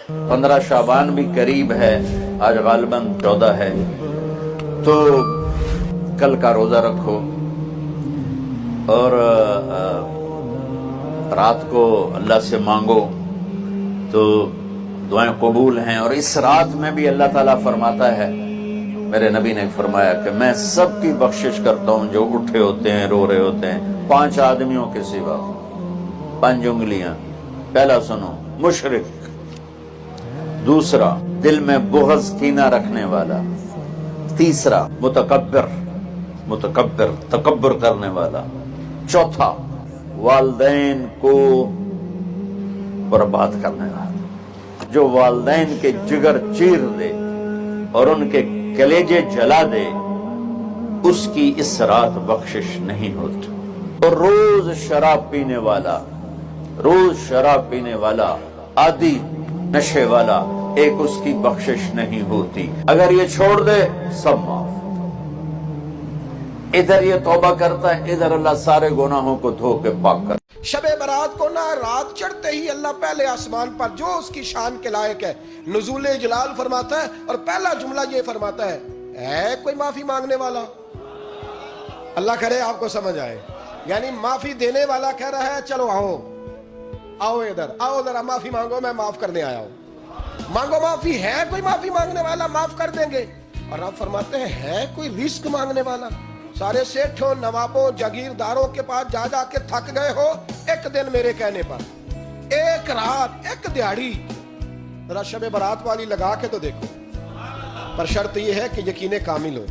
15 शाबान भी करीब है, आज गालिबन 14 है, तो कल का रोजा रखो और रात को अल्लाह से मांगो तो दुआएं कबूल हैं। और इस रात में भी अल्लाह ताला फरमाता है, मेरे नबी ने फरमाया कि मैं सबकी बख्शिश करता हूं जो उठे होते हैं, रो रहे होते हैं, 5 आदमियों के सिवा। 5 उंगलियां। पहला सुनो, मुशरिक। दूसरा, दिल में बुग़्ज़ कीना रखने वाला। तीसरा, मुतकब्बिर तकब्बुर करने वाला। चौथा, वालिदैन को बर्बाद करने वाला, जो वालिदैन के जिगर चीर दे और उनके कलेजे जला दे, उसकी इस रात बख्शिश नहीं होती। और रोज शराब पीने वाला आदि नशे वाला, एक उसकी बख्शिश नहीं होती। अगर ये छोड़ दे सब माफ। इधर ये तौबा करता है, इधर अल्लाह सारे गुनाहों को धो के पाक कर। शबे बरात को ना रात चढ़ते ही अल्लाह पहले आसमान पर जो उसकी शान के लायक है नुज़ूल जलाल फरमाता है, और पहला जुमला ये फरमाता है कोई माफी मांगने वाला? अल्लाह करे आपको समझ आए। यानी माफी देने वाला कह रहा है चलो आओ इधर आओ, जरा माफी मांगो, मैं माफ करने आया हूं। मांगो माफी। है कोई माफी मांगने वाला? माफ कर देंगे। और आप फरमाते हैं है कोई रिस्क मांगने वाला? सारे सेठों, नवाबों, जागीरदारों के पास जा के थक गए हो, एक दिन मेरे कहने पर, एक रात, एक दिहाड़ी, जरा शबे बारात वाली लगा के तो देखो। पर शर्त यह है कि यकीन कामिल हो।